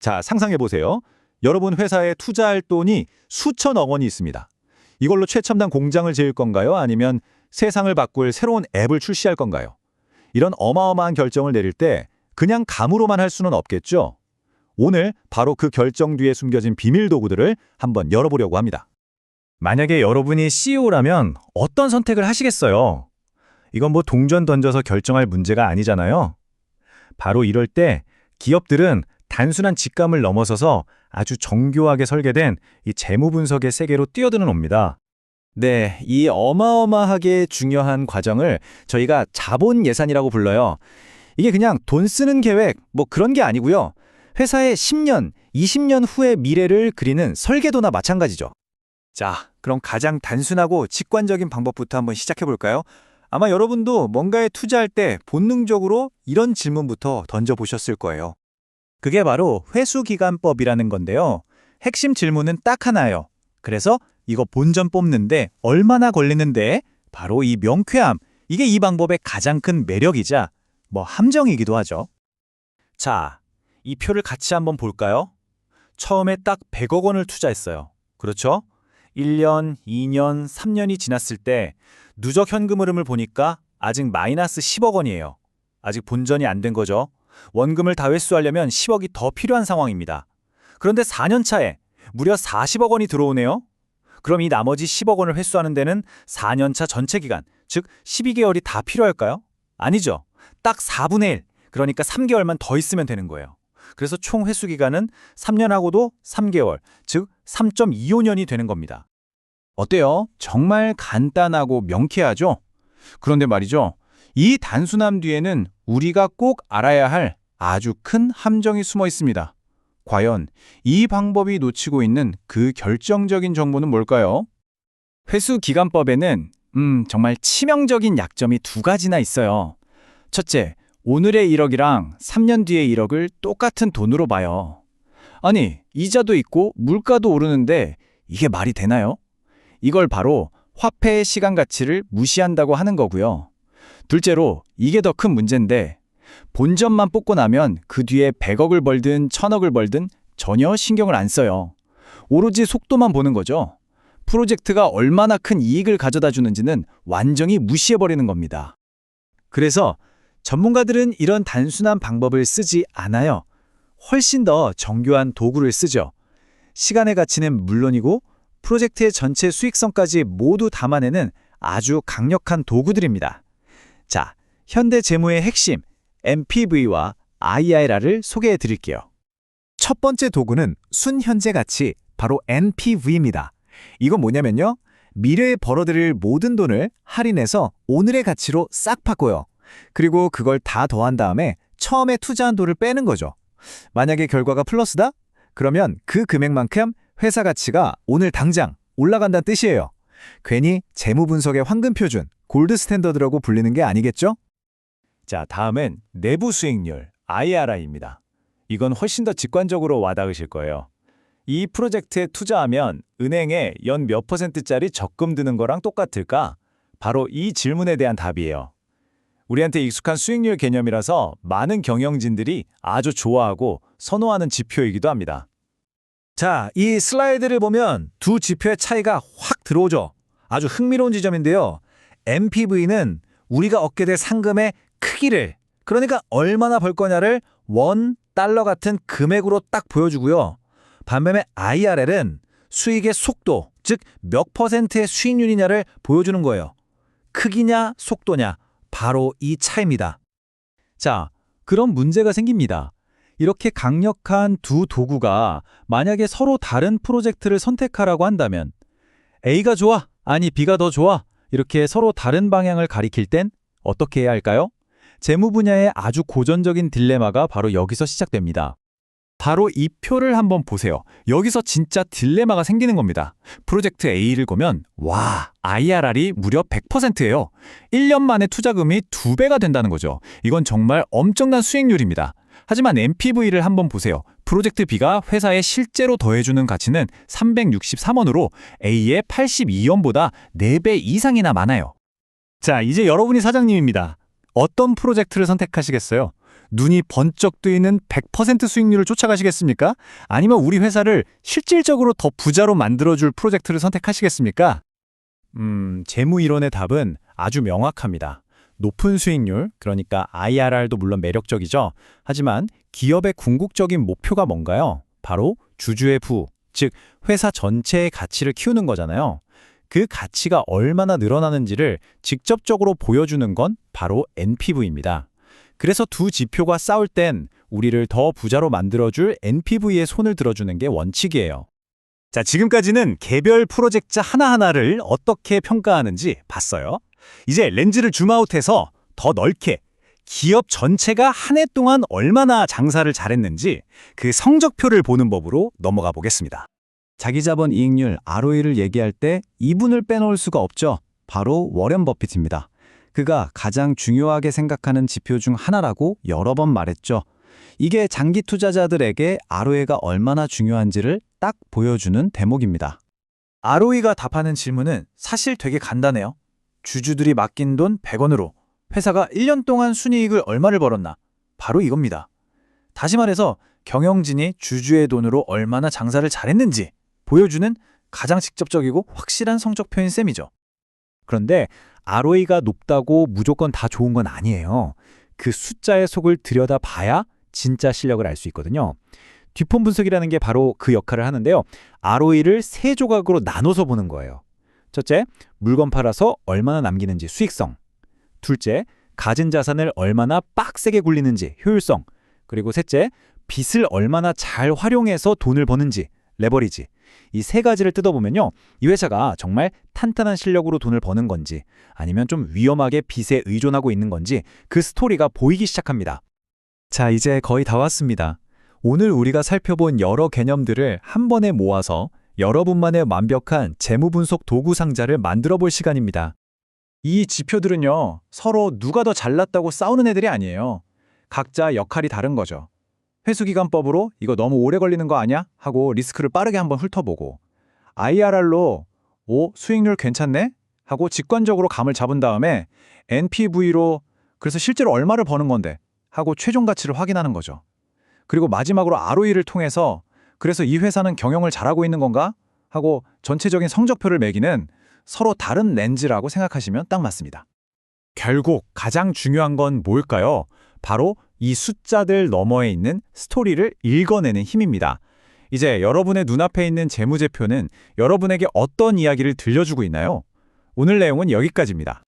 자, 상상해보세요. 여러분 회사에 투자할 돈이 수천억 원이 있습니다. 이걸로 최첨단 공장을 지을 건가요? 아니면 세상을 바꿀 새로운 앱을 출시할 건가요? 이런 어마어마한 결정을 내릴 때 그냥 감으로만 할 수는 없겠죠? 오늘 바로 그 결정 뒤에 숨겨진 비밀 도구들을 한번 열어보려고 합니다. 만약에 여러분이 CEO라면 어떤 선택을 하시겠어요? 이건 뭐 동전 던져서 결정할 문제가 아니잖아요. 바로 이럴 때 기업들은 단순한 직감을 넘어서서 아주 정교하게 설계된 이 재무 분석의 세계로 뛰어드는 옵니다. 네, 이 어마어마하게 중요한 과정을 저희가 자본 예산이라고 불러요. 이게 그냥 돈 쓰는 계획, 뭐 그런 게 아니고요. 회사의 10년, 20년 후의 미래를 그리는 설계도나 마찬가지죠. 자, 그럼 가장 단순하고 직관적인 방법부터 한번 시작해 볼까요? 아마 여러분도 뭔가에 투자할 때 본능적으로 이런 질문부터 던져보셨을 거예요. 그게 바로 회수기간법이라는 건데요. 핵심 질문은 딱 하나예요. 그래서 이거 본전 뽑는데 얼마나 걸리는데? 바로 이 명쾌함, 이게 이 방법의 가장 큰 매력이자 뭐 함정이기도 하죠. 자, 이 표를 같이 한번 볼까요? 처음에 딱 100억 원을 투자했어요. 그렇죠? 1년, 2년, 3년이 지났을 때 누적 현금 흐름을 보니까 아직 마이너스 10억 원이에요. 아직 본전이 안 된 거죠. 원금을 다 회수하려면 10억이 더 필요한 상황입니다. 그런데 4년 차에 무려 40억 원이 들어오네요. 그럼 이 나머지 10억 원을 회수하는 데는 4년 차 전체 기간, 즉 12개월이 다 필요할까요? 아니죠. 딱 4분의 1, 그러니까 3개월만 더 있으면 되는 거예요. 그래서 총 회수 기간은 3년하고도 3개월, 즉 3.25년이 되는 겁니다. 어때요? 정말 간단하고 명쾌하죠? 그런데 말이죠. 이 단순함 뒤에는 우리가 꼭 알아야 할 아주 큰 함정이 숨어 있습니다. 과연 이 방법이 놓치고 있는 그 결정적인 정보는 뭘까요? 회수기간법에는 정말 치명적인 약점이 두 가지나 있어요. 첫째, 오늘의 1억이랑 3년 뒤의 1억을 똑같은 돈으로 봐요. 아니, 이자도 있고 물가도 오르는데 이게 말이 되나요? 이걸 바로 화폐의 시간 가치를 무시한다고 하는 거고요. 둘째로, 이게 더 큰 문제인데 본전만 뽑고 나면 그 뒤에 100억을 벌든 1000억을 벌든 전혀 신경을 안 써요. 오로지 속도만 보는 거죠. 프로젝트가 얼마나 큰 이익을 가져다 주는지는 완전히 무시해버리는 겁니다. 그래서 전문가들은 이런 단순한 방법을 쓰지 않아요. 훨씬 더 정교한 도구를 쓰죠. 시간의 가치는 물론이고 프로젝트의 전체 수익성까지 모두 담아내는 아주 강력한 도구들입니다. 자, 현대 재무의 핵심 NPV와 IRR을 소개해 드릴게요. 첫 번째 도구는 순현재 가치, 바로 NPV입니다. 이건 뭐냐면요. 미래에 벌어들일 모든 돈을 할인해서 오늘의 가치로 싹 바꿔요. 그리고 그걸 다 더한 다음에 처음에 투자한 돈을 빼는 거죠. 만약에 결과가 플러스다? 그러면 그 금액만큼 회사 가치가 오늘 당장 올라간다는 뜻이에요. 괜히 재무 분석의 황금 표준, 골드 스탠더드라고 불리는 게 아니겠죠? 자, 다음은 내부 수익률, IRR입니다. 이건 훨씬 더 직관적으로 와닿으실 거예요. 이 프로젝트에 투자하면 은행에 연 몇 %짜리 적금 드는 거랑 똑같을까? 바로 이 질문에 대한 답이에요. 우리한테 익숙한 수익률 개념이라서 많은 경영진들이 아주 좋아하고 선호하는 지표이기도 합니다. 자, 이 슬라이드를 보면 두 지표의 차이가 확 들어오죠. 아주 흥미로운 지점인데요. NPV는 우리가 얻게 될 상금의 크기를, 그러니까 얼마나 벌 거냐를 $1 같은 금액으로 딱 보여주고요. 반면에 IRR은 수익의 속도, 즉 몇 %의 수익률이냐를 보여주는 거예요. 크기냐, 속도냐, 바로 이 차이입니다. 자, 그럼 문제가 생깁니다. 이렇게 강력한 두 도구가 만약에 서로 다른 프로젝트를 선택하라고 한다면 A가 좋아, 아니 B가 더 좋아, 이렇게 서로 다른 방향을 가리킬 땐 어떻게 해야 할까요? 재무 분야의 아주 고전적인 딜레마가 바로 여기서 시작됩니다. 바로 이 표를 한번 보세요. 여기서 진짜 딜레마가 생기는 겁니다. 프로젝트 A를 보면 와, IRR이 무려 100%예요. 1년 만에 투자금이 2배가 된다는 거죠. 이건 정말 엄청난 수익률입니다. 하지만 NPV를 한번 보세요. 프로젝트 B가 회사에 실제로 더해주는 가치는 363원으로 A의 82원보다 4배 이상이나 많아요. 자, 이제 여러분이 사장님입니다. 어떤 프로젝트를 선택하시겠어요? 눈이 번쩍 뜨이는 100% 수익률을 쫓아가시겠습니까? 아니면 우리 회사를 실질적으로 더 부자로 만들어줄 프로젝트를 선택하시겠습니까? 재무 이론의 답은 아주 명확합니다. 높은 수익률, 그러니까 IRR도 물론 매력적이죠. 하지만 기업의 궁극적인 목표가 뭔가요? 바로 주주의 부, 즉 회사 전체의 가치를 키우는 거잖아요. 그 가치가 얼마나 늘어나는지를 직접적으로 보여주는 건 바로 NPV입니다. 그래서 두 지표가 싸울 땐 우리를 더 부자로 만들어줄 NPV에 손을 들어주는 게 원칙이에요. 자, 지금까지는 개별 프로젝트 하나하나를 어떻게 평가하는지 봤어요. 이제 렌즈를 줌아웃해서 더 넓게 기업 전체가 한 해 동안 얼마나 장사를 잘했는지 그 성적표를 보는 법으로 넘어가 보겠습니다. 자기자본 이익률 ROE를 얘기할 때 이분을 빼놓을 수가 없죠. 바로 워렌 버핏입니다. 그가 가장 중요하게 생각하는 지표 중 하나라고 여러 번 말했죠. 이게 장기 투자자들에게 ROE가 얼마나 중요한지를 딱 보여주는 대목입니다. ROE가 답하는 질문은 사실 되게 간단해요. 주주들이 맡긴 돈 100원으로 회사가 1년 동안 순이익을 얼마를 벌었나? 바로 이겁니다. 다시 말해서 경영진이 주주의 돈으로 얼마나 장사를 잘했는지 보여주는 가장 직접적이고 확실한 성적표인 셈이죠. 그런데 ROE가 높다고 무조건 다 좋은 건 아니에요. 그 숫자의 속을 들여다봐야 진짜 실력을 알 수 있거든요. 뒷폰 분석이라는 게 바로 그 역할을 하는데요. ROE를 세 조각으로 나눠서 보는 거예요. 첫째, 물건 팔아서 얼마나 남기는지 수익성. 둘째, 가진 자산을 얼마나 빡세게 굴리는지 효율성. 그리고 셋째, 빚을 얼마나 잘 활용해서 돈을 버는지 레버리지. 이 세 가지를 뜯어보면요. 이 회사가 정말 탄탄한 실력으로 돈을 버는 건지 아니면 좀 위험하게 빚에 의존하고 있는 건지 그 스토리가 보이기 시작합니다. 자, 이제 거의 다 왔습니다. 오늘 우리가 살펴본 여러 개념들을 한 번에 모아서 여러분만의 완벽한 재무 분석 도구 상자를 만들어 볼 시간입니다. 이 지표들은요, 서로 누가 더 잘났다고 싸우는 애들이 아니에요. 각자 역할이 다른 거죠. 회수기간법으로 이거 너무 오래 걸리는 거 아니야? 하고 리스크를 빠르게 한번 훑어보고 IRR로 수익률 괜찮네? 하고 직관적으로 감을 잡은 다음에 NPV로 그래서 실제로 얼마를 버는 건데? 하고 최종 가치를 확인하는 거죠. 그리고 마지막으로 ROE를 통해서 그래서 이 회사는 경영을 잘하고 있는 건가? 하고 전체적인 성적표를 매기는 서로 다른 렌즈라고 생각하시면 딱 맞습니다. 결국 가장 중요한 건 뭘까요? 바로 이 숫자들 너머에 있는 스토리를 읽어내는 힘입니다. 이제 여러분의 눈앞에 있는 재무제표는 여러분에게 어떤 이야기를 들려주고 있나요? 오늘 내용은 여기까지입니다.